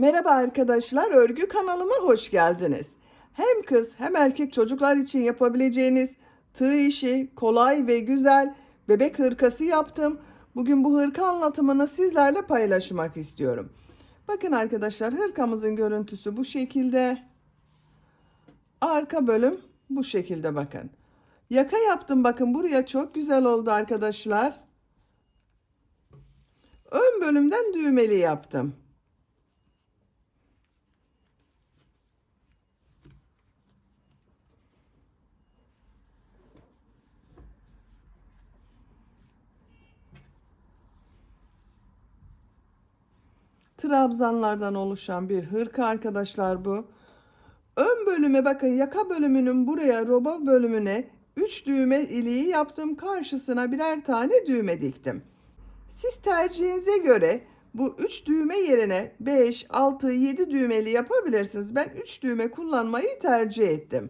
Merhaba arkadaşlar, örgü kanalıma hoş geldiniz. Hem kız hem erkek çocuklar için yapabileceğiniz tığ işi, kolay ve güzel bebek hırkası yaptım. Bugün bu hırka anlatımını sizlerle paylaşmak istiyorum. Bakın arkadaşlar, hırkamızın görüntüsü bu şekilde. Arka bölüm bu şekilde bakın. Yaka yaptım, bakın buraya çok güzel oldu arkadaşlar. Ön bölümden düğmeli yaptım. Trabzanlardan oluşan bir hırka arkadaşlar bu. Ön bölüme bakın, yaka bölümünün buraya roba bölümüne 3 düğme iliği yaptım. Karşısına birer tane düğme diktim. Siz tercihinize göre bu 3 düğme yerine 5, 6, 7 düğmeli yapabilirsiniz. Ben 3 düğme kullanmayı tercih ettim.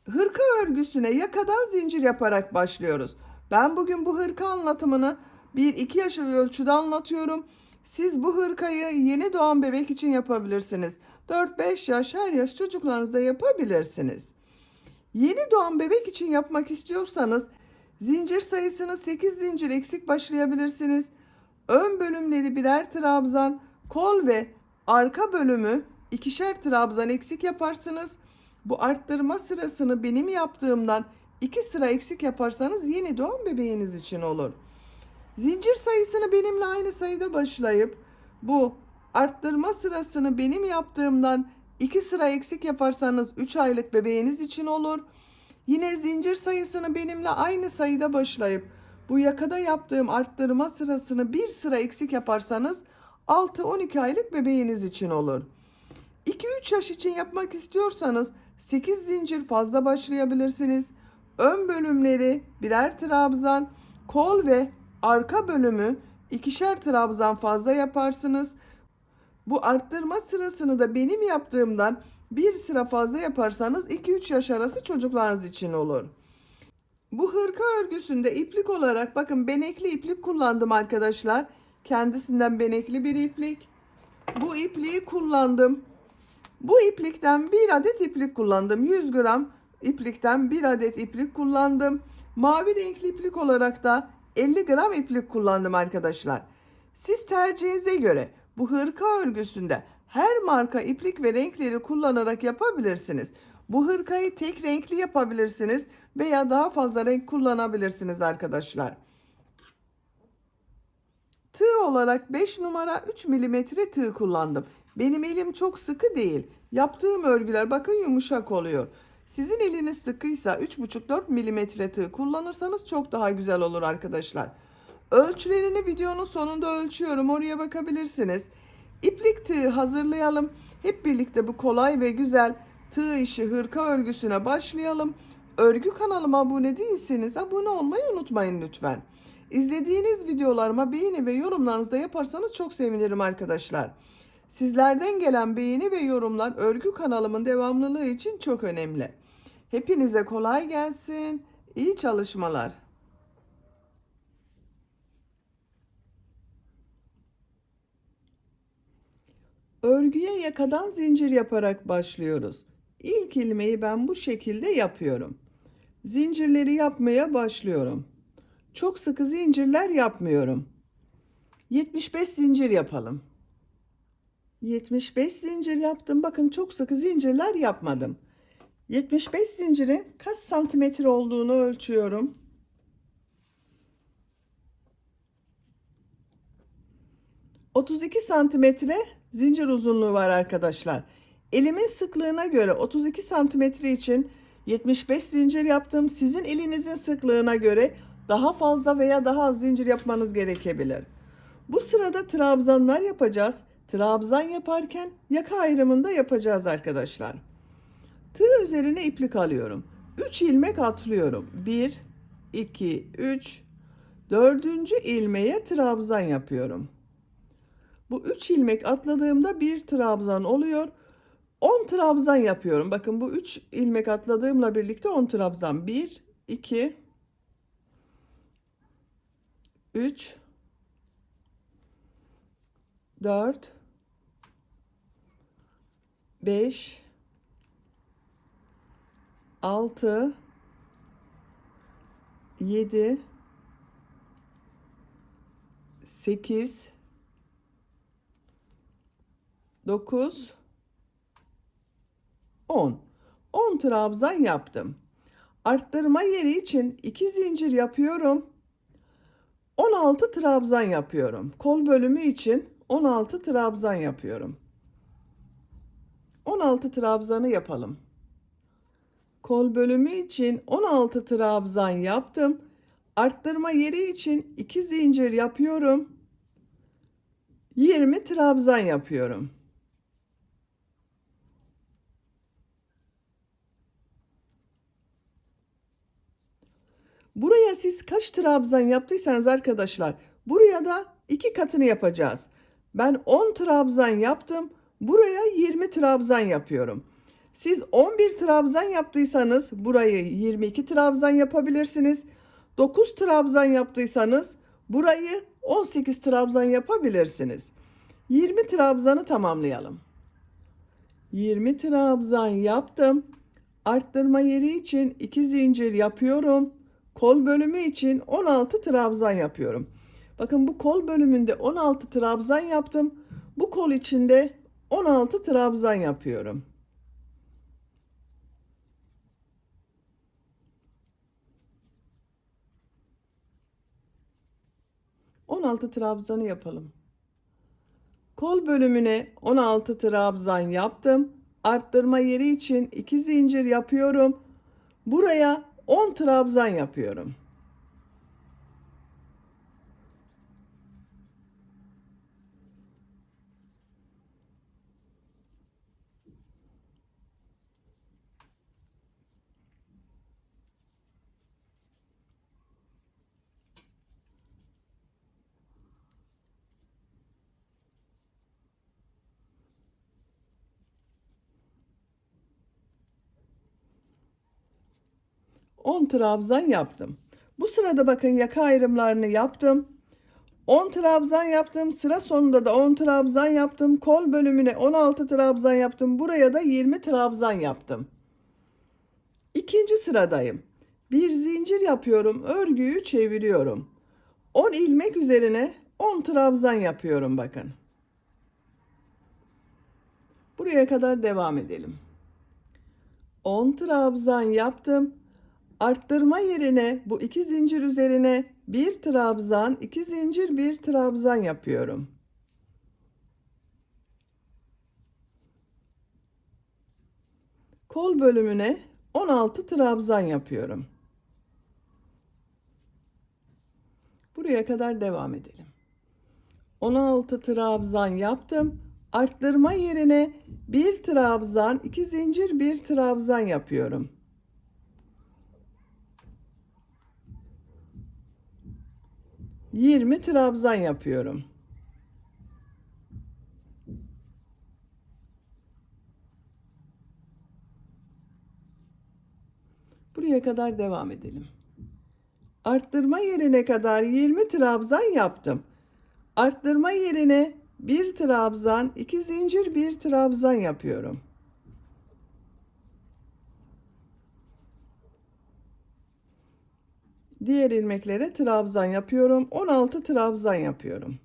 Hırka örgüsüne yakadan zincir yaparak başlıyoruz. Ben bugün bu hırka anlatımını 1-2 yaş ölçüde anlatıyorum. Siz bu hırkayı yeni doğan bebek için yapabilirsiniz. 4-5 yaş, her yaş çocuklarınıza yapabilirsiniz. Yeni doğan bebek için yapmak istiyorsanız zincir sayısını 8 zincir eksik başlayabilirsiniz. Ön bölümleri birer trabzan, kol ve arka bölümü ikişer trabzan eksik yaparsınız. Bu arttırma sırasını benim yaptığımdan 2 sıra eksik yaparsanız yeni doğan bebeğiniz için olur. Zincir sayısını benimle aynı sayıda başlayıp bu arttırma sırasını benim yaptığımdan 2 sıra eksik yaparsanız 3 aylık bebeğiniz için olur. Yine zincir sayısını benimle aynı sayıda başlayıp bu yakada yaptığım arttırma sırasını 1 sıra eksik yaparsanız 6-12 aylık bebeğiniz için olur. 2-3 yaş için yapmak istiyorsanız 8 zincir fazla başlayabilirsiniz. Ön bölümleri birer trabzan, kol ve arka bölümü ikişer trabzan fazla yaparsınız. Bu arttırma sırasını da benim yaptığımdan bir sıra fazla yaparsanız 2-3 yaş arası çocuklarınız için olur. Bu hırka örgüsünde iplik olarak bakın benekli iplik kullandım arkadaşlar. Kendisinden benekli bir iplik. Bu ipliği kullandım. Bu iplikten bir adet iplik kullandım. 100 gram iplikten bir adet iplik kullandım. Mavi renkli iplik olarak da 50 gram iplik kullandım arkadaşlar. Siz tercihinize göre bu hırka örgüsünde her marka iplik ve renkleri kullanarak yapabilirsiniz. Bu hırkayı tek renkli yapabilirsiniz veya daha fazla renk kullanabilirsiniz arkadaşlar. Tığ olarak 5 numara 3 milimetre tığ kullandım. Benim elim çok sıkı değil. Yaptığım örgüler bakın yumuşak oluyor. Sizin eliniz sıkıysa 3,5-4 milimetre tığ kullanırsanız çok daha güzel olur arkadaşlar. Ölçülerini videonun sonunda ölçüyorum. Oraya bakabilirsiniz. İplik tığ hazırlayalım. Hep birlikte bu kolay ve güzel tığ işi hırka örgüsüne başlayalım. Örgü kanalıma abone değilseniz abone olmayı unutmayın lütfen. İzlediğiniz videolarıma beğeni ve yorumlarınızı da yaparsanız çok sevinirim arkadaşlar. Sizlerden gelen beğeni ve yorumlar örgü kanalımın devamlılığı için çok önemli. Hepinize kolay gelsin. İyi çalışmalar. Örgüye yakadan zincir yaparak başlıyoruz. İlk ilmeği ben bu şekilde yapıyorum. Zincirleri yapmaya başlıyorum. Çok sıkı zincirler yapmıyorum. 75 zincir yapalım. 75 zincir yaptım. Bakın çok sıkı zincirler yapmadım. 75 zincirin kaç santimetre olduğunu ölçüyorum. 32 santimetre zincir uzunluğu var arkadaşlar. Elimin sıklığına göre 32 santimetre için 75 zincir yaptım. Sizin elinizin sıklığına göre daha fazla veya daha az zincir yapmanız gerekebilir. Bu sırada trabzanlar yapacağız. Trabzan yaparken yaka ayrımında yapacağız arkadaşlar. Tığ üzerine iplik alıyorum. 3 ilmek atlıyorum. 1, 2, 3. Dördüncü ilmeğe trabzan yapıyorum. Bu 3 ilmek atladığımda bir trabzan oluyor. 10 trabzan yapıyorum. Bakın bu 3 ilmek atladığımla birlikte 10 trabzan. 1, 2, 3, 4, 5, 6, 7, 8, 9, 10. 10 trabzan yaptım. Arttırma yeri için 2 zincir yapıyorum. 16 trabzan yapıyorum. Kol bölümü için 16 trabzan yapıyorum. 16 trabzanı yapalım. Kol bölümü için 16 trabzan yaptım. Arttırma yeri için 2 zincir yapıyorum. 20 trabzan yapıyorum. Buraya siz kaç trabzan yaptıysanız arkadaşlar, buraya da 2 katını yapacağız. Ben 10 trabzan yaptım. Buraya 20 trabzan yapıyorum. Siz 11 trabzan yaptıysanız burayı 22 trabzan yapabilirsiniz. 9 trabzan yaptıysanız burayı 18 trabzan yapabilirsiniz. 20 trabzanı tamamlayalım. 20 trabzan yaptım. Arttırma yeri için 2 zincir yapıyorum. Kol bölümü için 16 trabzan yapıyorum. Bakın bu kol bölümünde 16 trabzan yaptım. Bu kol içinde 16 trabzan yapıyorum. ...16 trabzanı yapalım. Kol bölümüne 16 trabzan yaptım. Arttırma yeri için 2 zincir yapıyorum. Buraya 10 trabzan yapıyorum. On trabzan yaptım. Bu sırada bakın yaka ayrımlarını yaptım. 10 trabzan yaptım. Sıra sonunda da 10 trabzan yaptım. Kol bölümüne 16 trabzan yaptım. Buraya da 20 trabzan yaptım. İkinci sıradayım. Bir zincir yapıyorum. Örgüyü çeviriyorum. 10 ilmek üzerine 10 trabzan yapıyorum bakın. Buraya kadar devam edelim. 10 trabzan yaptım. Arttırma yerine bu 2 zincir üzerine 1 trabzan, 2 zincir, 1 trabzan yapıyorum. Kol bölümüne 16 trabzan yapıyorum. Buraya kadar devam edelim. 16 trabzan yaptım. Arttırma yerine 1 trabzan, 2 zincir, 1 trabzan yapıyorum. ...20 trabzan yapıyorum. Buraya kadar devam edelim. Arttırma yerine kadar 20 trabzan yaptım. Arttırma yerine 1 trabzan, 2 zincir, 1 trabzan yapıyorum. Diğer ilmeklere trabzan yapıyorum. 16 trabzan yapıyorum.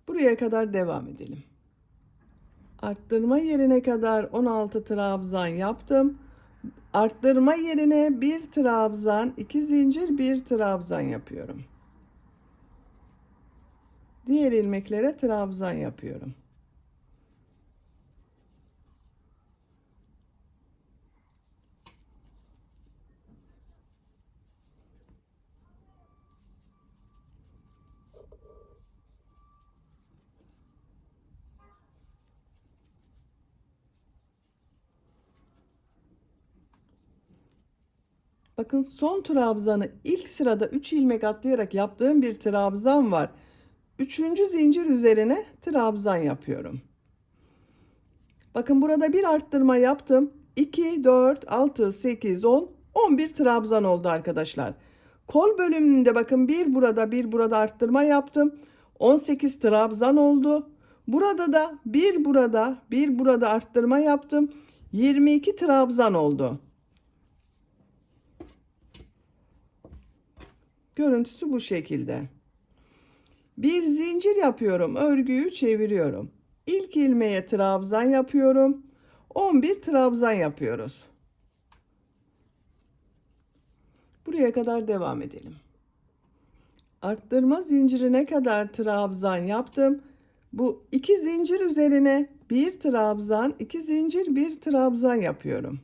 Buraya kadar devam edelim. Arttırma yerine kadar 16 trabzan yaptım. Arttırma yerine 1 trabzan, 2 zincir, 1 trabzan yapıyorum. Diğer ilmeklere trabzan yapıyorum. Bakın son trabzanı ilk sırada 3 ilmek atlayarak yaptığım bir trabzan var. 3. zincir üzerine trabzan yapıyorum. Bakın burada bir arttırma yaptım. 2, 4, 6, 8, 10, 11 trabzan oldu arkadaşlar. Kol bölümünde bakın bir burada arttırma yaptım. 18 trabzan oldu. Burada da bir burada arttırma yaptım. 22 trabzan oldu. Görüntüsü bu şekilde. Bir zincir yapıyorum. Örgüyü çeviriyorum. İlk ilmeğe trabzan yapıyorum. 11 trabzan yapıyoruz. Buraya kadar devam edelim. Arttırma zincirine kadar trabzan yaptım. Bu iki zincir üzerine bir trabzan, iki zincir, bir trabzan yapıyorum.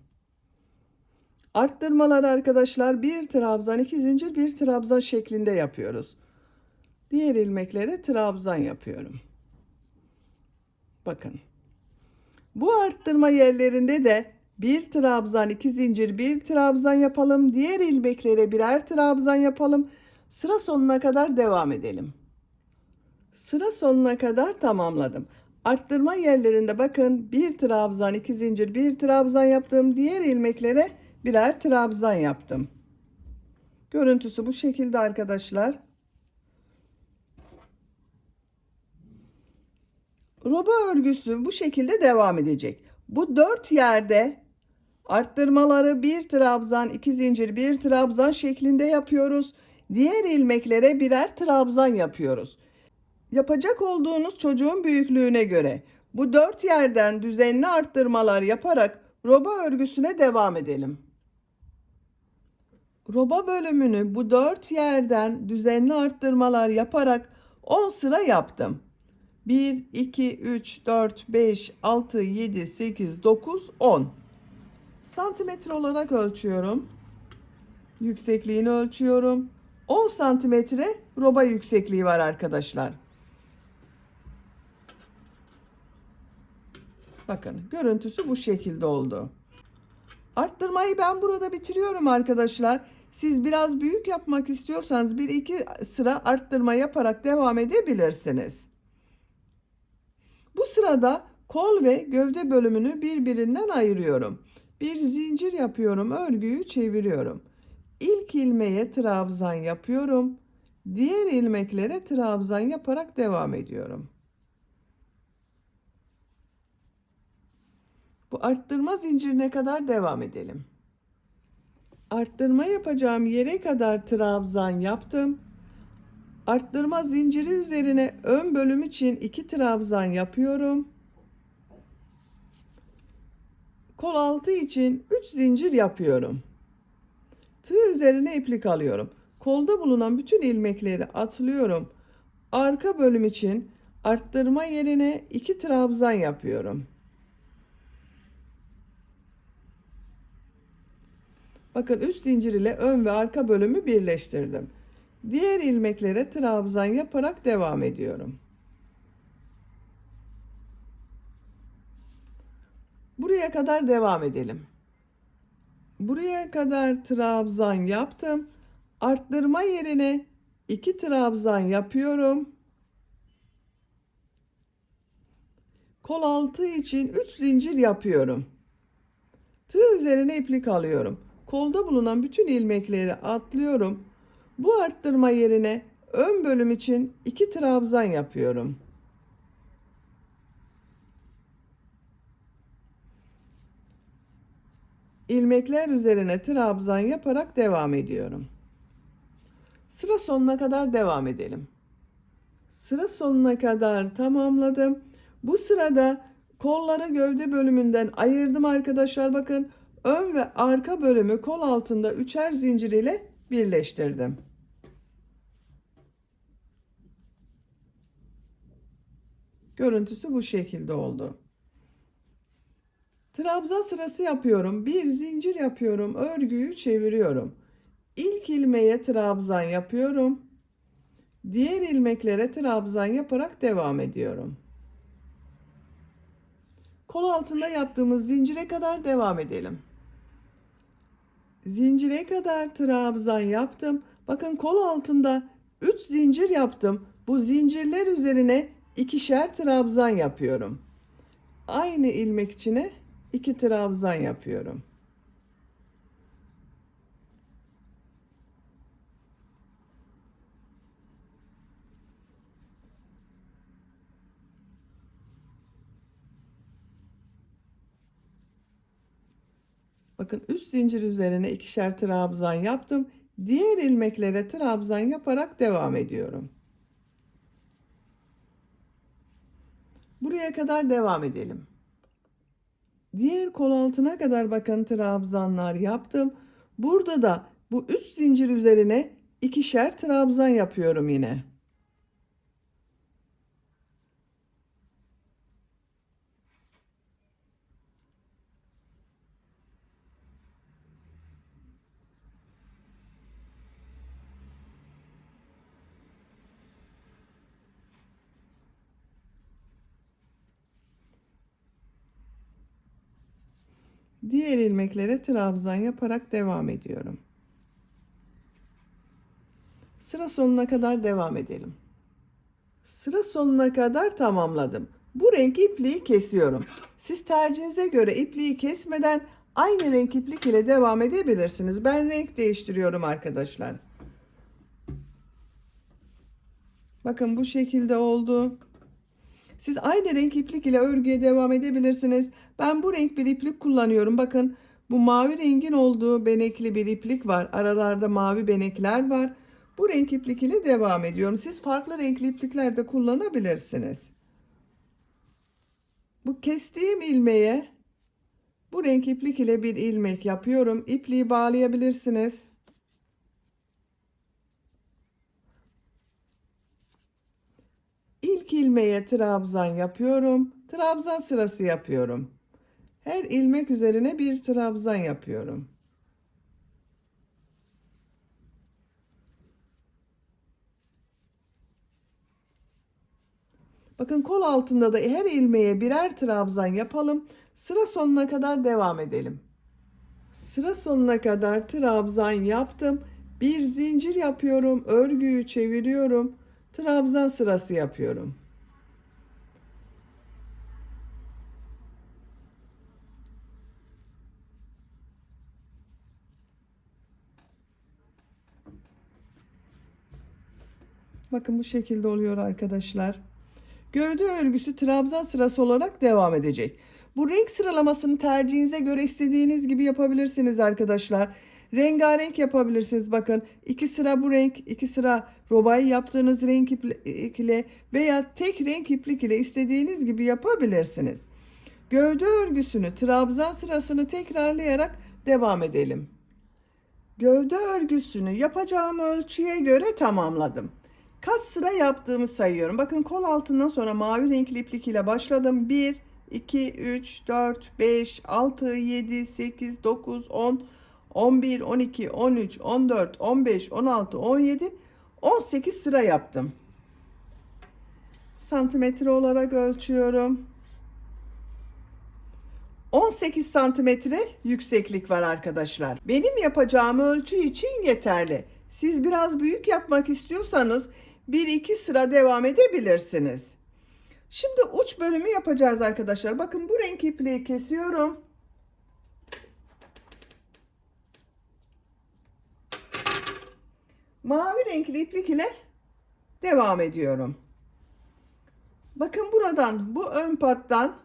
Arttırmalar arkadaşlar bir trabzan, iki zincir, bir trabzan şeklinde yapıyoruz. Diğer ilmeklere trabzan yapıyorum. Bakın. Bu arttırma yerlerinde de bir trabzan, iki zincir, bir trabzan yapalım. Diğer ilmeklere birer trabzan yapalım. Sıra sonuna kadar devam edelim. Sıra sonuna kadar tamamladım. Arttırma yerlerinde bakın bir trabzan, iki zincir, bir trabzan yaptım. Diğer ilmeklere birer trabzan yaptım. Görüntüsü bu şekilde arkadaşlar. Roba örgüsü bu şekilde devam edecek. Bu 4 yerde arttırmaları bir trabzan, iki zincir, bir trabzan şeklinde yapıyoruz. Diğer ilmeklere birer trabzan yapıyoruz. Yapacak olduğunuz çocuğun büyüklüğüne göre bu 4 yerden düzenli arttırmalar yaparak roba örgüsüne devam edelim. Roba bölümünü bu 4 yerden düzenli arttırmalar yaparak 10 sıra yaptım. 1, 2, 3, 4, 5, 6, 7, 8, 9, 10. Santimetre olarak ölçüyorum. Yüksekliğini ölçüyorum. 10 santimetre roba yüksekliği var arkadaşlar. Bakın görüntüsü bu şekilde oldu. Arttırmayı ben burada bitiriyorum arkadaşlar. Siz biraz büyük yapmak istiyorsanız 1-2 sıra arttırma yaparak devam edebilirsiniz. Bu sırada kol ve gövde bölümünü birbirinden ayırıyorum. Bir zincir yapıyorum, örgüyü çeviriyorum. İlk ilmeğe trabzan yapıyorum. Diğer ilmeklere trabzan yaparak devam ediyorum. Bu arttırma zincirine kadar devam edelim. Arttırma yapacağım yere kadar trabzan yaptım. Arttırma zinciri üzerine ön bölüm için 2 trabzan yapıyorum. Kol altı için 3 zincir yapıyorum. Tığ üzerine iplik alıyorum. Kolda bulunan bütün ilmekleri atlıyorum. Arka bölüm için arttırma yerine 2 trabzan yapıyorum. Bakın üst zincir ile ön ve arka bölümü birleştirdim. Diğer ilmeklere trabzan yaparak devam ediyorum. Buraya kadar devam edelim. Buraya kadar trabzan yaptım. Arttırma yerine 2 trabzan yapıyorum. Kol altı için 3 zincir yapıyorum. Tığ üzerine iplik alıyorum. Kolda bulunan bütün ilmekleri atlıyorum. Bu arttırma yerine ön bölüm için 2 trabzan yapıyorum. İlmekler üzerine trabzan yaparak devam ediyorum. Sıra sonuna kadar devam edelim. Sıra sonuna kadar tamamladım. Bu sırada kolları gövde bölümünden ayırdım arkadaşlar. Bakın ön ve arka bölümü kol altında üçer zincir ile birleştirdim. Görüntüsü bu şekilde oldu. Trabzan sırası yapıyorum. Bir zincir yapıyorum. Örgüyü çeviriyorum. İlk ilmeğe trabzan yapıyorum. Diğer ilmeklere trabzan yaparak devam ediyorum. Kol altında yaptığımız zincire kadar devam edelim. Zincire kadar trabzan yaptım. Bakın kol altında 3 zincir yaptım. Bu zincirler üzerine ikişer trabzan yapıyorum. Aynı ilmek içine 2 trabzan yapıyorum. Bakın üst zincir üzerine ikişer trabzan yaptım. Diğer ilmeklere trabzan yaparak devam ediyorum. Buraya kadar devam edelim. Diğer kol altına kadar bakın trabzanlar yaptım. Burada da bu üst zincir üzerine ikişer trabzan yapıyorum yine. Diğer ilmeklere trabzan yaparak devam ediyorum. Sıra sonuna kadar devam edelim. Sıra sonuna kadar tamamladım. Bu renk ipliği kesiyorum. Siz tercihinize göre ipliği kesmeden aynı renk iplik ile devam edebilirsiniz. Ben renk değiştiriyorum arkadaşlar. Bakın bu şekilde oldu. Siz aynı renk iplik ile örgüye devam edebilirsiniz. Ben bu renk bir iplik kullanıyorum. Bakın bu mavi rengin olduğu benekli bir iplik var. Aralarda mavi benekler var. Bu renk iplik ile devam ediyorum. Siz farklı renkli iplikler de kullanabilirsiniz. Bu kestiğim ilmeğe bu renk iplik ile bir ilmek yapıyorum. İpliği bağlayabilirsiniz. İlk ilmeğe trabzan yapıyorum. Trabzan sırası yapıyorum. Her ilmek üzerine bir trabzan yapıyorum. Bakın kol altında da her ilmeğe birer trabzan yapalım. Sıra sonuna kadar devam edelim. Sıra sonuna kadar trabzan yaptım. Bir zincir yapıyorum. Örgüyü çeviriyorum. Trabzan sırası yapıyorum. Bakın bu şekilde oluyor arkadaşlar. Gövde örgüsü trabzan sırası olarak devam edecek. Bu renk sıralamasını tercihinize göre istediğiniz gibi yapabilirsiniz arkadaşlar. Rengarenk yapabilirsiniz. Bakın 2 sıra bu renk, 2 sıra robayı yaptığınız renk iplik ile veya tek renk iplik ile istediğiniz gibi yapabilirsiniz. Gövde örgüsünü trabzan sırasını tekrarlayarak devam edelim. Gövde örgüsünü yapacağım ölçüye göre tamamladım. Kaç sıra yaptığımı sayıyorum. Bakın kol altından sonra mavi renkli iplik ile başladım. 1, 2, 3, 4, 5, 6, 7, 8, 9, 10, 11, 12, 13, 14, 15, 16, 17, 18 sıra yaptım. Santimetre olarak ölçüyorum. 18 santimetre yükseklik var arkadaşlar. Benim yapacağım ölçü için yeterli. Siz biraz büyük yapmak istiyorsanız 1-2 sıra devam edebilirsiniz. Şimdi uç bölümü yapacağız arkadaşlar. Bakın bu renk ipliği kesiyorum. Mavi renkli iplik ile devam ediyorum. Bakın buradan bu ön pattan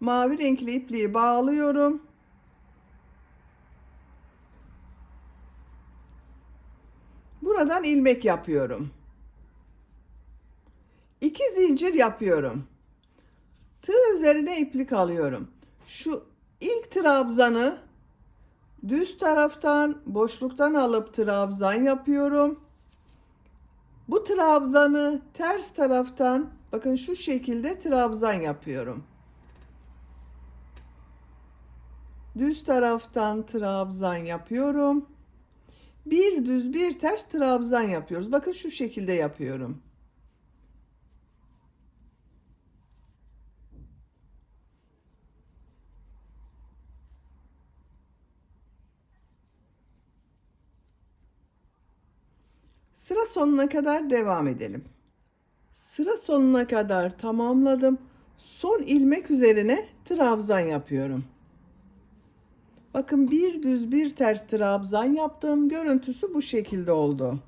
mavi renkli ipliği bağlıyorum. Buradan ilmek yapıyorum. 2 zincir yapıyorum. Tığ üzerine iplik alıyorum. Şu ilk trabzanı düz taraftan boşluktan alıp trabzan yapıyorum. Bu trabzanı ters taraftan bakın şu şekilde trabzan yapıyorum. Düz taraftan trabzan yapıyorum. Bir düz bir ters trabzan yapıyoruz. Bakın şu şekilde yapıyorum. Sıra sonuna kadar devam edelim. Sıra sonuna kadar tamamladım. Son ilmek üzerine trabzan yapıyorum. Bakın bir düz bir ters trabzan yaptım. Görüntüsü bu şekilde oldu.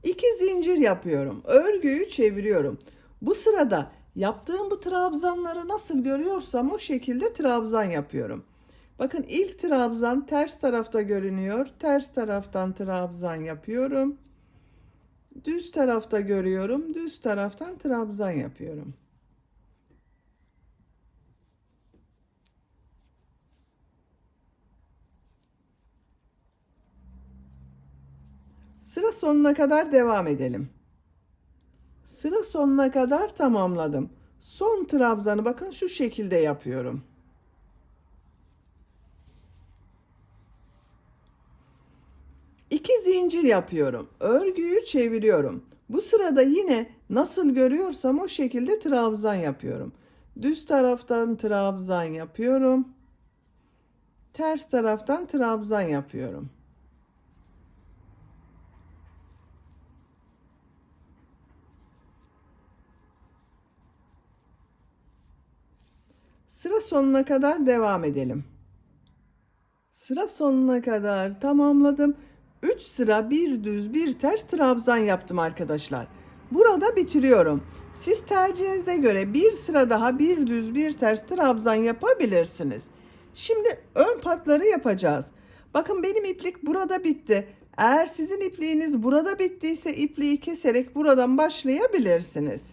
2 zincir yapıyorum. Örgüyü çeviriyorum. Bu sırada Yaptığım bu trabzanları nasıl görüyorsam o şekilde trabzan yapıyorum. Bakın ilk trabzan ters tarafta görünüyor. Ters taraftan trabzan yapıyorum. Düz tarafta görüyorum. Düz taraftan trabzan yapıyorum. Sıra sonuna kadar devam edelim. Sıra sonuna kadar tamamladım. Son trabzanı bakın şu şekilde yapıyorum. 2 zincir yapıyorum. Örgüyü çeviriyorum. Bu sırada yine nasıl görüyorsam o şekilde trabzan yapıyorum. Düz taraftan trabzan yapıyorum. Ters taraftan trabzan yapıyorum. Sıra sonuna kadar devam edelim. Sıra sonuna kadar tamamladım. 3 sıra bir düz bir ters trabzan yaptım arkadaşlar. Burada bitiriyorum. Siz tercihinize göre bir sıra daha bir düz bir ters trabzan yapabilirsiniz. Şimdi ön patları yapacağız. Bakın benim iplik burada bitti. Eğer sizin ipliğiniz burada bittiyse ipliği keserek buradan başlayabilirsiniz.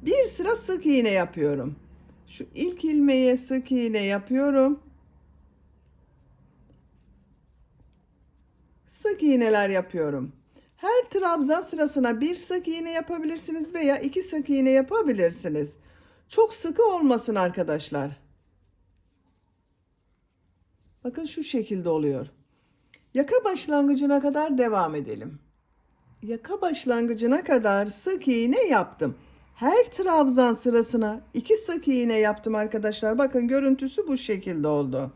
Bir sıra sık iğne yapıyorum. Şu ilk ilmeğe sık iğne yapıyorum. Sık iğneler yapıyorum. Her trabzan sırasına bir sık iğne yapabilirsiniz veya 2 sık iğne yapabilirsiniz. Çok sıkı olmasın arkadaşlar. Bakın şu şekilde oluyor. Yaka başlangıcına kadar devam edelim. Yaka başlangıcına kadar sık iğne yaptım. Her trabzan sırasına 2 sık iğne yaptım arkadaşlar. Bakın görüntüsü bu şekilde oldu.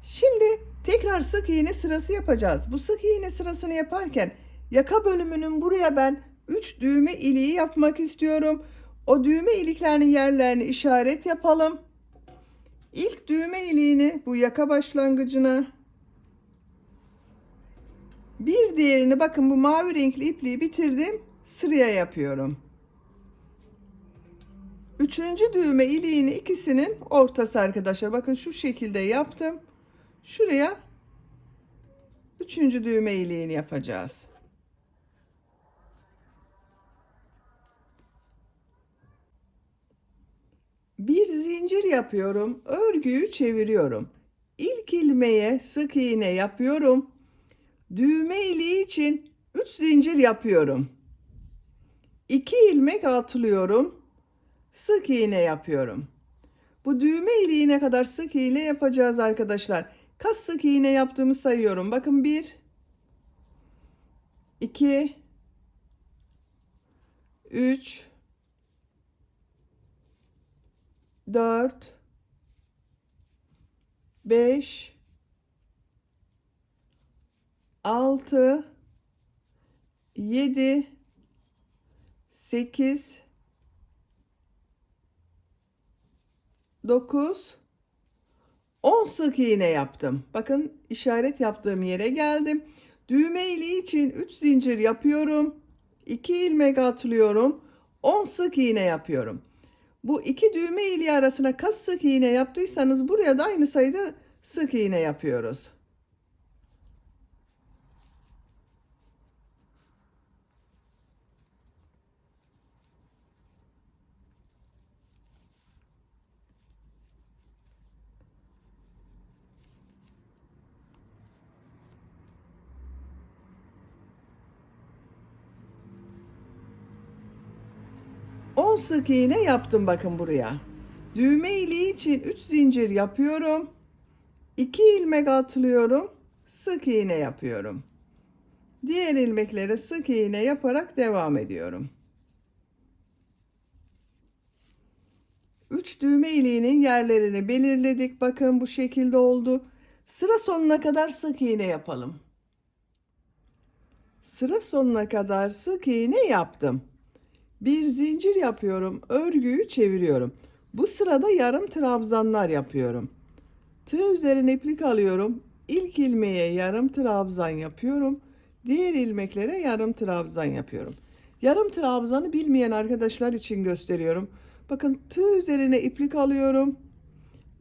Şimdi tekrar sık iğne sırası yapacağız. Bu sık iğne sırasını yaparken yaka bölümünün buraya ben 3 düğme iliği yapmak istiyorum. O düğme iliklerinin yerlerini işaret yapalım. İlk düğme iliğini bu yaka başlangıcına, bir diğerini bakın bu mavi renkli ipliği bitirdim, sıraya yapıyorum. Üçüncü düğme iliğini ikisinin ortası arkadaşlar. Bakın şu şekilde yaptım. Şuraya üçüncü düğme iliğini yapacağız. Bir zincir yapıyorum. Örgüyü çeviriyorum. İlk ilmeğe sık iğne yapıyorum. Düğme iliği için 3 zincir yapıyorum. 2 ilmek atlıyorum. Sık iğne yapıyorum. Bu düğme iliğine kadar sık iğne yapacağız arkadaşlar. Kaç sık iğne yaptığımı sayıyorum. Bakın 1 2 3 4 5 6 7 8 9 10 sık iğne yaptım. Bakın işaret yaptığım yere geldim. Düğme iliği için 3 zincir yapıyorum. 2 ilmek atlıyorum. 10 sık iğne yapıyorum. Bu iki düğme iliği arasına kaç sık iğne yaptıysanız buraya da aynı sayıda sık iğne yapıyoruz. On sık iğne yaptım bakın buraya. Düğme iliği için 3 zincir yapıyorum. 2 ilmek atlıyorum. Sık iğne yapıyorum. Diğer ilmeklere sık iğne yaparak devam ediyorum. 3 düğme iliğinin yerlerini belirledik. Bakın bu şekilde oldu. Sıra sonuna kadar sık iğne yapalım. Sıra sonuna kadar sık iğne yaptım. Bir zincir yapıyorum. Örgüyü çeviriyorum. Bu sırada yarım trabzanlar yapıyorum. Tığ üzerine iplik alıyorum. İlk ilmeğe yarım trabzan yapıyorum. Diğer ilmeklere yarım trabzan yapıyorum. Yarım trabzanı bilmeyen arkadaşlar için gösteriyorum. Bakın tığ üzerine iplik alıyorum.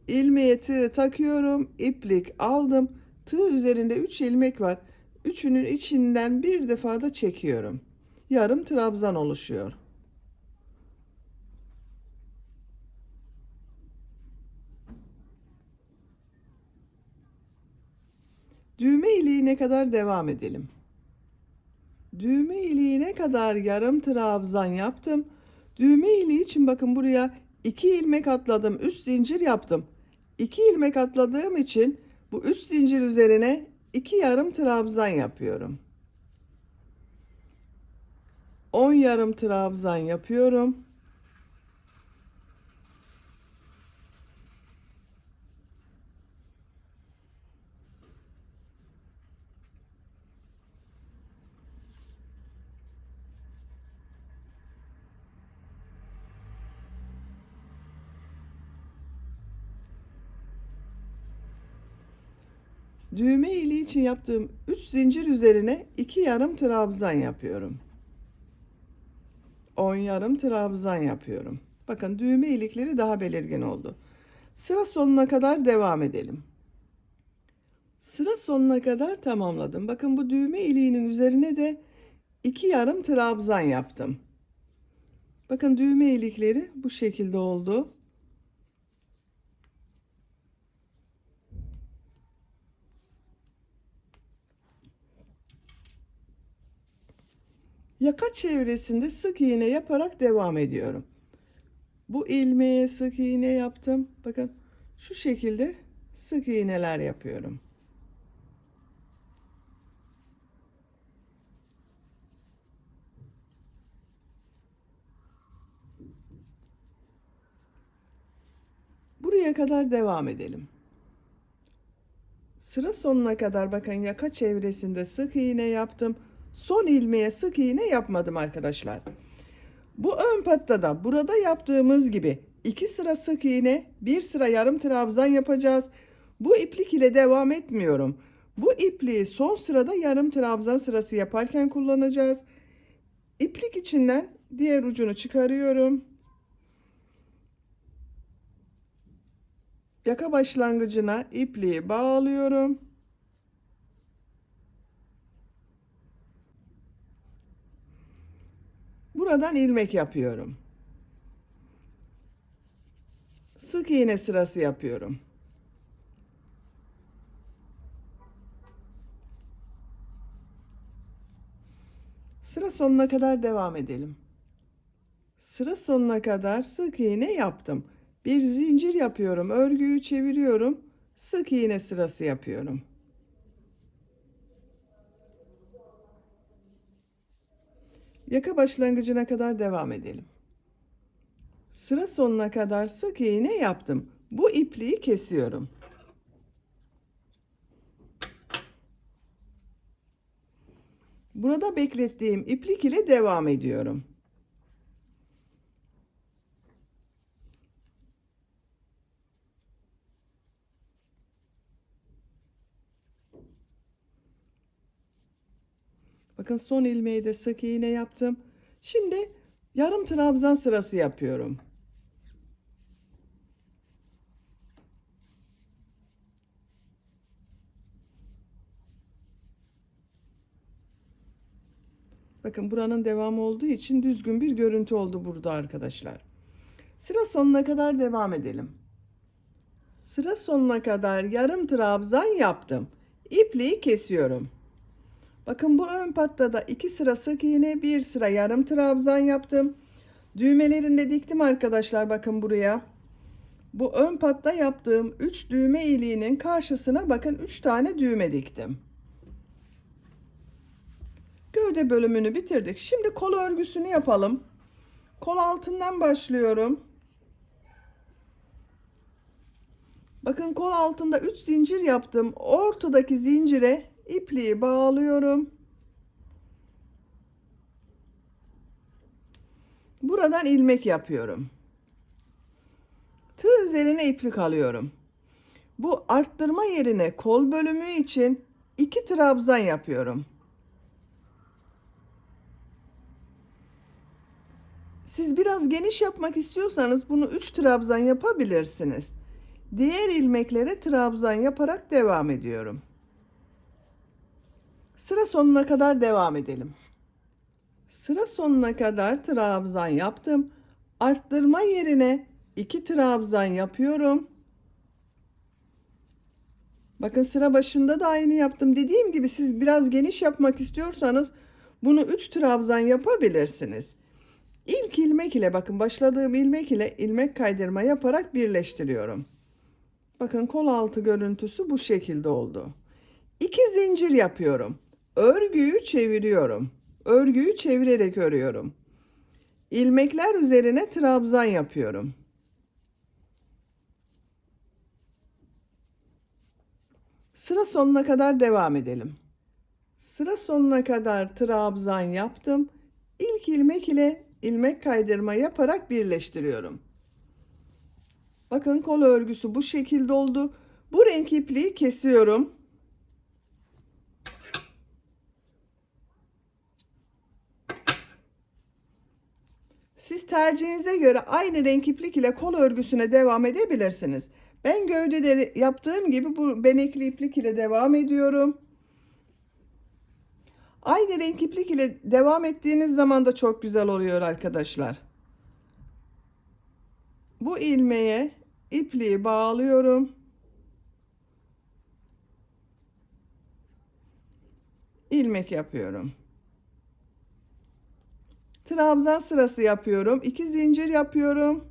İlmeğe tığ takıyorum. İplik aldım. Tığ üzerinde 3 ilmek var. Üçünün içinden bir defa da çekiyorum. Yarım trabzan oluşuyor. Düğme iliğine kadar devam edelim. Düğme iliğine kadar yarım trabzan yaptım. Düğme iliği için bakın buraya 2 ilmek atladım. Üst zincir yaptım. 2 ilmek atladığım için bu üst zincir üzerine 2 yarım trabzan yapıyorum. 10 yarım trabzan yapıyorum. Düğme iliği için yaptığım 3 zincir üzerine 2 yarım trabzan yapıyorum. 10 yarım trabzan yapıyorum. Bakın düğme ilikleri daha belirgin oldu. Sıra sonuna kadar devam edelim. Sıra sonuna kadar tamamladım. Bakın bu düğme iliğinin üzerine de 2 yarım trabzan yaptım. Bakın düğme ilikleri bu şekilde oldu. Yaka çevresinde sık iğne yaparak devam ediyorum. Bu ilmeğe sık iğne yaptım. Bakın şu şekilde sık iğneler yapıyorum. Buraya kadar devam edelim. Sıra sonuna kadar bakın yaka çevresinde sık iğne yaptım. Son ilmeğe sık iğne yapmadım arkadaşlar. Bu ön pattada burada yaptığımız gibi 2 sıra sık iğne, 1 sıra yarım trabzan yapacağız. Bu iplik ile devam etmiyorum. Bu ipliği son sırada yarım trabzan sırası yaparken kullanacağız. İplik içinden diğer ucunu çıkarıyorum. Yaka başlangıcına ipliği bağlıyorum. Buradan ilmek yapıyorum. Sık iğne sırası yapıyorum. Sıra sonuna kadar devam edelim. Sıra sonuna kadar sık iğne yaptım. Bir zincir yapıyorum, örgüyü çeviriyorum, sık iğne sırası yapıyorum. Yaka başlangıcına kadar devam edelim. Sıra sonuna kadar sık iğne yaptım. Bu ipliği kesiyorum. Burada beklettiğim iplik ile devam ediyorum. Bakın son ilmeği de sık iğne yaptım. Şimdi yarım trabzan sırası yapıyorum. Bakın buranın devamı olduğu için düzgün bir görüntü oldu burada arkadaşlar. Sıra sonuna kadar devam edelim. Sıra sonuna kadar yarım trabzan yaptım. İpliği kesiyorum. Bakın bu ön pattada 2 sıra sık iğne, 1 sıra yarım trabzan yaptım. Düğmelerini de diktim arkadaşlar, bakın buraya. Bu ön patta yaptığım 3 düğme iliğinin karşısına bakın 3 tane düğme diktim. Gövde bölümünü bitirdik. Şimdi kol örgüsünü yapalım. Kol altından başlıyorum. Bakın kol altında 3 zincir yaptım. Ortadaki zincire ipliği bağlıyorum. Buradan ilmek yapıyorum. Tığ üzerine iplik alıyorum. Bu arttırma yerine kol bölümü için 2 trabzan yapıyorum. Siz biraz geniş yapmak istiyorsanız bunu 3 trabzan yapabilirsiniz. Diğer ilmeklere trabzan yaparak devam ediyorum. Sıra sonuna kadar devam edelim. Sıra sonuna kadar trabzan yaptım. Arttırma yerine 2 trabzan yapıyorum. Bakın sıra başında da aynı yaptım. Dediğim gibi siz biraz geniş yapmak istiyorsanız bunu 3 trabzan yapabilirsiniz. İlk ilmek ile bakın başladığım ilmek ile ilmek kaydırma yaparak birleştiriyorum. Bakın kol altı görüntüsü bu şekilde oldu. 2 zincir yapıyorum. Örgüyü çeviriyorum. Örgüyü çevirerek örüyorum. İlmekler üzerine trabzan yapıyorum. Sıra sonuna kadar devam edelim. Sıra sonuna kadar trabzan yaptım. İlk ilmek ile ilmek kaydırma yaparak birleştiriyorum. Bakın kol örgüsü bu şekilde oldu. Bu renk ipliği kesiyorum. Siz tercihinize göre aynı renk iplik ile kol örgüsüne devam edebilirsiniz. Ben gövdeleri yaptığım gibi bu benekli iplik ile devam ediyorum. Aynı renk iplik ile devam ettiğiniz zaman da çok güzel oluyor arkadaşlar. Bu ilmeğe ipliği bağlıyorum. İlmek yapıyorum. Trabzan sırası yapıyorum. 2 zincir yapıyorum.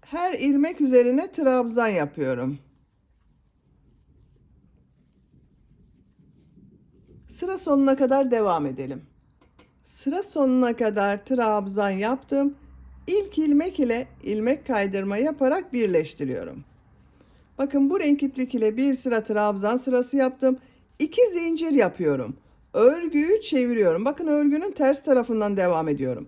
Her ilmek üzerine trabzan yapıyorum. Sıra sonuna kadar devam edelim. Sıra sonuna kadar trabzan yaptım. İlk ilmek ile ilmek kaydırma yaparak birleştiriyorum. Bakın bu renk iplik ile bir sıra trabzan sırası yaptım. 2 zincir yapıyorum. Örgüyü çeviriyorum. Bakın örgünün ters tarafından devam ediyorum.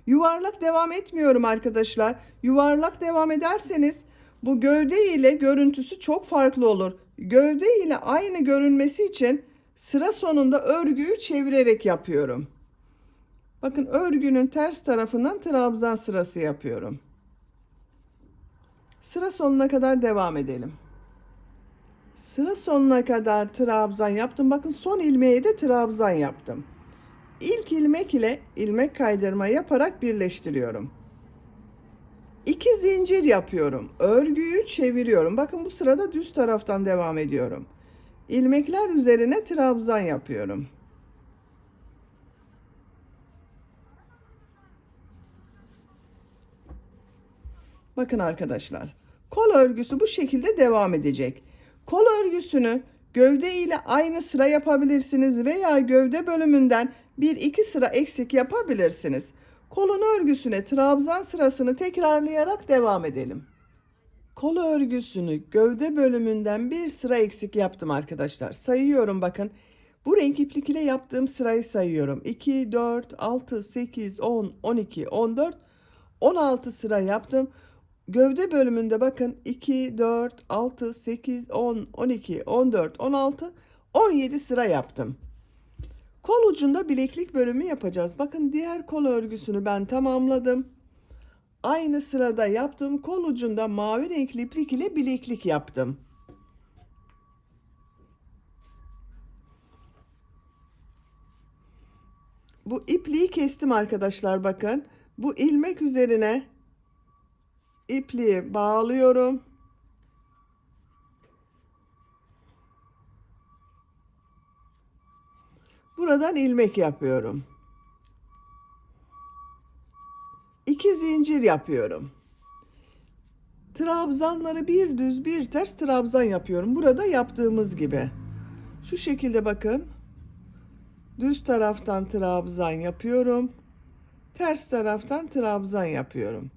Yuvarlak devam etmiyorum arkadaşlar. Yuvarlak devam ederseniz bu gövde ile görüntüsü çok farklı olur. Gövde ile aynı görünmesi için sıra sonunda örgüyü çevirerek yapıyorum. Bakın örgünün ters tarafından trabzan sırası yapıyorum. Sıra sonuna kadar devam edelim. Sıra sonuna kadar trabzan yaptım. Bakın son ilmeğe de trabzan yaptım. İlk ilmek ile ilmek kaydırma yaparak birleştiriyorum. 2 zincir yapıyorum. Örgüyü çeviriyorum. Bakın bu sırada düz taraftan devam ediyorum. İlmekler üzerine trabzan yapıyorum. Bakın arkadaşlar, kol örgüsü bu şekilde devam edecek. Kol örgüsünü gövde ile aynı sıra yapabilirsiniz veya gövde bölümünden 1-2 sıra eksik yapabilirsiniz. Kolun örgüsüne trabzan sırasını tekrarlayarak devam edelim. Kol örgüsünü gövde bölümünden bir sıra eksik yaptım arkadaşlar. Sayıyorum bakın. Bu renk iplik ile yaptığım sırayı sayıyorum. 2, 4, 6, 8, 10, 12, 14, 16 sıra yaptım. Gövde bölümünde bakın 2, 4, 6, 8, 10, 12, 14, 16, 17 sıra yaptım. Kol ucunda bileklik bölümü yapacağız. Bakın diğer kol örgüsünü ben tamamladım. Aynı sırada yaptım. Kol ucunda mavi renkli iplik ile bileklik yaptım. Bu ipliği kestim arkadaşlar bakın. Bu ilmek üzerine ipliği bağlıyorum. Buradan ilmek yapıyorum. 2 zincir yapıyorum. Trabzanları bir düz bir ters trabzan yapıyorum. Burada yaptığımız gibi. Şu şekilde bakın. Düz taraftan trabzan yapıyorum. Ters taraftan trabzan yapıyorum.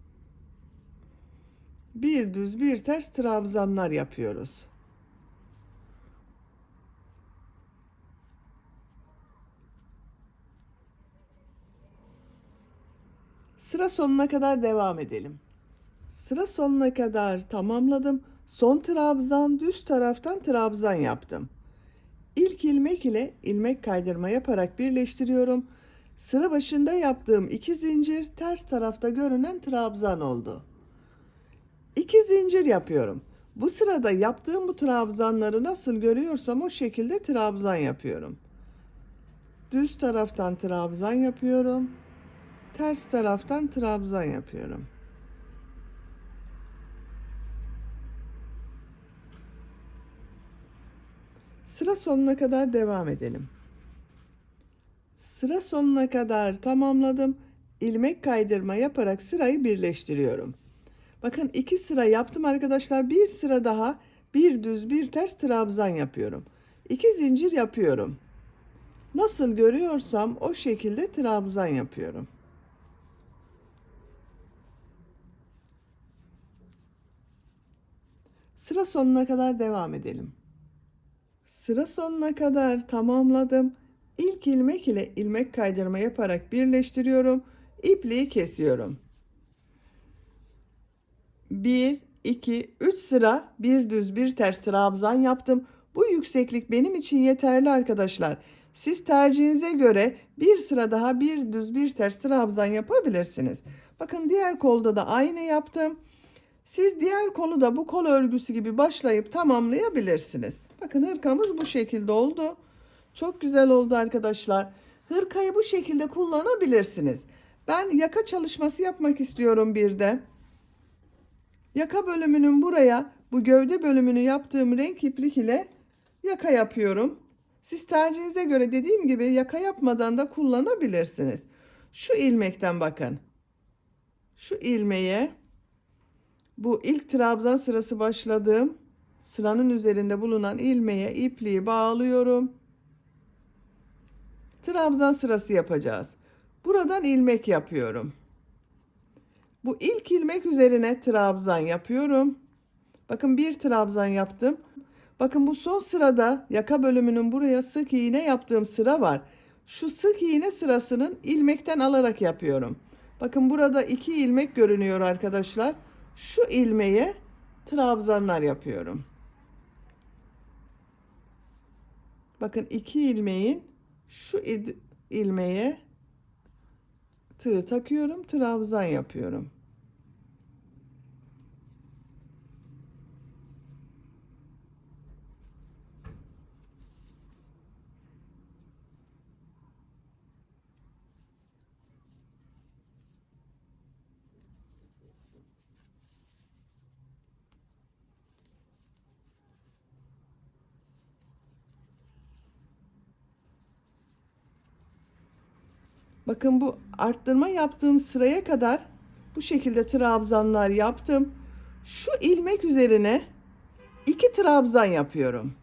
Bir düz bir ters trabzanlar yapıyoruz. Sıra sonuna kadar devam edelim. Sıra sonuna kadar tamamladım. Son trabzan düz taraftan trabzan yaptım. İlk ilmek ile ilmek kaydırma yaparak birleştiriyorum. Sıra başında yaptığım 2 zincir ters tarafta görünen trabzan oldu. 2 zincir yapıyorum. Bu sırada yaptığım bu trabzanları nasıl görüyorsam o şekilde trabzan yapıyorum. Düz taraftan trabzan yapıyorum. Ters taraftan trabzan yapıyorum. Sıra sonuna kadar devam edelim. Sıra sonuna kadar tamamladım. İlmek kaydırma yaparak sırayı birleştiriyorum. Bakın 2 sıra yaptım arkadaşlar. Bir sıra daha bir düz bir ters trabzan yapıyorum. 2 zincir yapıyorum. Nasıl görüyorsam o şekilde trabzan yapıyorum. Sıra sonuna kadar devam edelim. Sıra sonuna kadar tamamladım. İlk ilmek ile ilmek kaydırma yaparak birleştiriyorum. İpliği kesiyorum. 1, 2, 3 sıra bir düz bir ters trabzan yaptım. Bu yükseklik benim için yeterli arkadaşlar. Siz tercihinize göre bir sıra daha bir düz bir ters trabzan yapabilirsiniz. Bakın diğer kolda da aynı yaptım. Siz diğer kolu da bu kol örgüsü gibi başlayıp tamamlayabilirsiniz. Bakın hırkamız bu şekilde oldu. Çok güzel oldu arkadaşlar. Hırkayı bu şekilde kullanabilirsiniz. Ben yaka çalışması yapmak istiyorum bir de. Yaka bölümünün buraya bu gövde bölümünü yaptığım renk iplik ile yaka yapıyorum. Siz tercihinize göre dediğim gibi yaka yapmadan da kullanabilirsiniz. Şu ilmekten bakın. Şu ilmeğe bu ilk trabzan sırası başladığım sıranın üzerinde bulunan ilmeğe ipliği bağlıyorum. Trabzan sırası yapacağız. Buradan ilmek yapıyorum. Bu ilk ilmek üzerine trabzan yapıyorum. Bakın bir trabzan yaptım. Bakın bu son sırada yaka bölümünün buraya sık iğne yaptığım sıra var. Şu sık iğne sırasının ilmekten alarak yapıyorum. Bakın burada 2 ilmek görünüyor arkadaşlar. Şu ilmeğe trabzanlar yapıyorum. Bakın 2 ilmeğin şu ilmeğe tığ takıyorum, trabzan yapıyorum. Bakın bu arttırma yaptığım sıraya kadar bu şekilde trabzanlar yaptım. Şu ilmek üzerine 2 trabzan yapıyorum.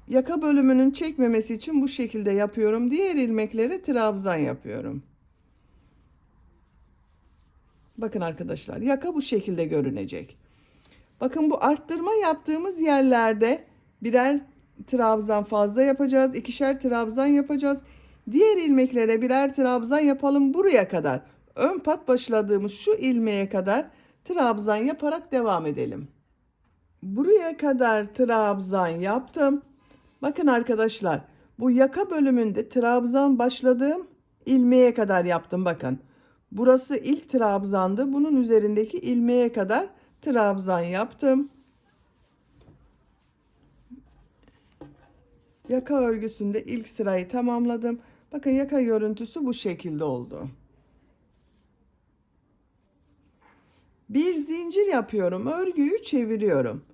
Yaka bölümünün çekmemesi için bu şekilde yapıyorum. Diğer ilmeklere trabzan yapıyorum. Bakın arkadaşlar yaka bu şekilde görünecek. Bakın bu arttırma yaptığımız yerlerde birer trabzan fazla yapacağız. 2'şer trabzan yapacağız. Diğer ilmeklere birer trabzan yapalım buraya kadar. Ön pat başladığımız şu ilmeğe kadar trabzan yaparak devam edelim. Buraya kadar trabzan yaptım. Bakın arkadaşlar bu yaka bölümünde trabzan başladığım ilmeğe kadar yaptım bakın. Burası ilk trabzandı. Bunun üzerindeki ilmeğe kadar trabzan yaptım. Yaka örgüsünde ilk sırayı tamamladım. Bakın yaka görüntüsü bu şekilde oldu. Bir zincir yapıyorum. Örgüyü çeviriyorum.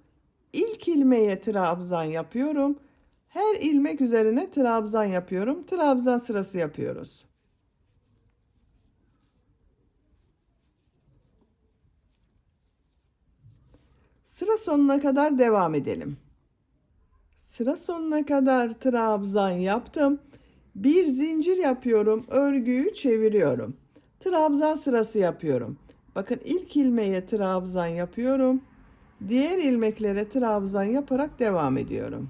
İlk ilmeğe trabzan yapıyorum. Her ilmek üzerine trabzan yapıyorum. Trabzan sırası yapıyoruz. Sıra sonuna kadar devam edelim. Sıra sonuna kadar trabzan yaptım. Bir zincir yapıyorum. Örgüyü çeviriyorum. Trabzan sırası yapıyorum. Bakın ilk ilmeğe trabzan yapıyorum. Diğer ilmeklere trabzan yaparak devam ediyorum.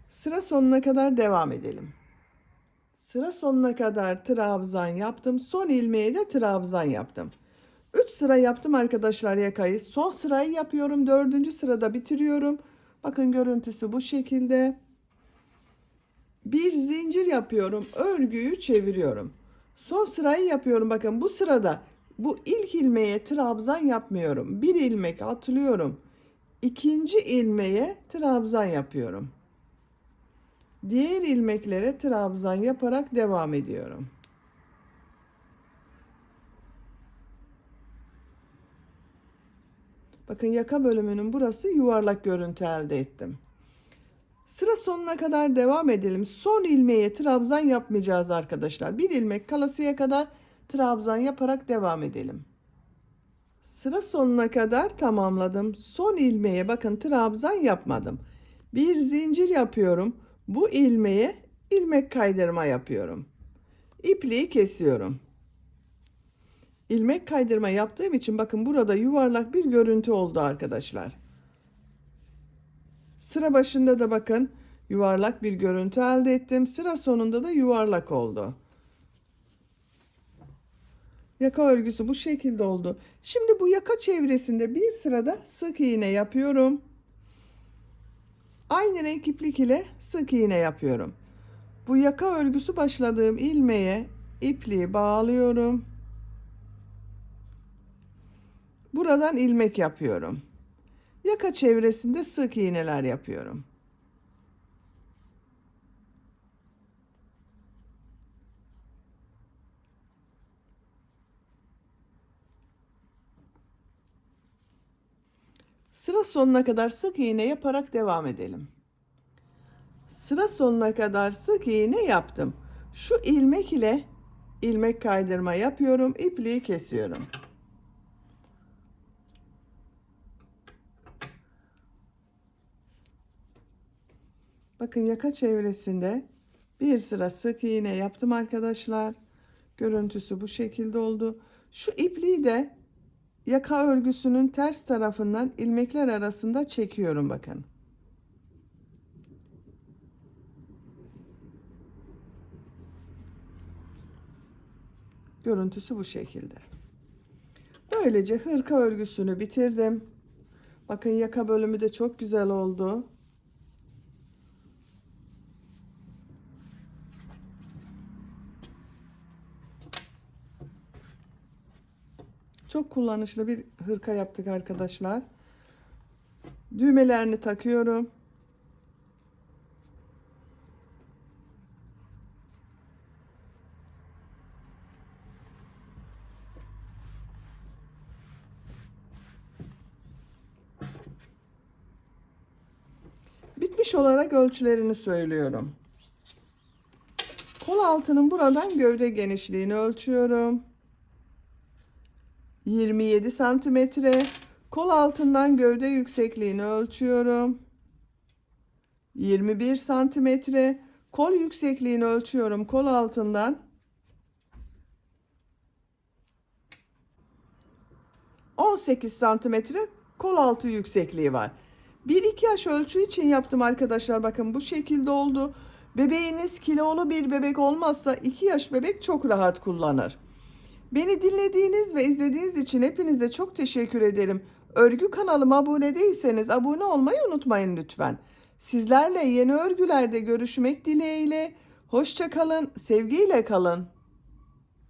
Sıra sonuna kadar devam edelim. Sıra sonuna kadar trabzan yaptım. Son ilmeğe de trabzan yaptım. 3 sıra yaptım arkadaşlar yakayı. Son sırayı yapıyorum. 4. sırada bitiriyorum. Bakın görüntüsü bu şekilde. Bir zincir yapıyorum. Örgüyü çeviriyorum. Son sırayı yapıyorum. Bakın bu sırada bu ilk ilmeğe trabzan yapmıyorum. Bir ilmek atlıyorum. İkinci ilmeğe trabzan yapıyorum. Diğer ilmeklere trabzan yaparak devam ediyorum. Bakın yaka bölümünün burası yuvarlak görüntü elde ettim. Sıra sonuna kadar devam edelim. Son ilmeğe trabzan yapmayacağız arkadaşlar. Bir ilmek kalasıya kadar trabzan yaparak devam edelim. Sıra sonuna kadar tamamladım. Son ilmeğe bakın trabzan yapmadım. Bir zincir yapıyorum. Bu ilmeğe ilmek kaydırma yapıyorum. İpliği kesiyorum. İlmek kaydırma yaptığım için bakın burada yuvarlak bir görüntü oldu arkadaşlar. Sıra başında da bakın yuvarlak bir görüntü elde ettim. Sıra sonunda da yuvarlak oldu. Yaka örgüsü bu şekilde oldu. Şimdi bu yaka çevresinde bir sırada sık iğne yapıyorum. Aynı renk iplik ile sık iğne yapıyorum. Bu yaka örgüsü başladığım ilmeğe ipliği bağlıyorum. Buradan ilmek yapıyorum. Yaka çevresinde sık iğneler yapıyorum. Sıra sonuna kadar sık iğne yaparak devam edelim. Sıra sonuna kadar sık iğne yaptım. Şu ilmek ile ilmek kaydırma yapıyorum. İpliği kesiyorum. Bakın yaka çevresinde bir sıra sık iğne yaptım arkadaşlar. Görüntüsü bu şekilde oldu. Şu ipliği de yaka örgüsünün ters tarafından ilmekler arasında çekiyorum bakın. Görüntüsü bu şekilde. Böylece hırka örgüsünü bitirdim. Bakın yaka bölümü de çok güzel oldu. Çok kullanışlı bir hırka yaptık arkadaşlar. Düğmelerini takıyorum. Bitmiş olarak ölçülerini söylüyorum. Kol altının buradan gövde genişliğini ölçüyorum. 27 santimetre. Kol altından gövde yüksekliğini ölçüyorum. 21 santimetre. Kol yüksekliğini ölçüyorum kol altından. 18 santimetre kol altı yüksekliği var. 1-2 yaş ölçü için yaptım arkadaşlar. Bakın bu şekilde oldu. Bebeğiniz kilolu bir bebek olmazsa 2 yaş bebek çok rahat kullanır. Beni dinlediğiniz ve izlediğiniz için hepinize çok teşekkür ederim. Örgü kanalıma abone değilseniz abone olmayı unutmayın lütfen. Sizlerle yeni örgülerde görüşmek dileğiyle. Hoşça kalın, sevgiyle kalın.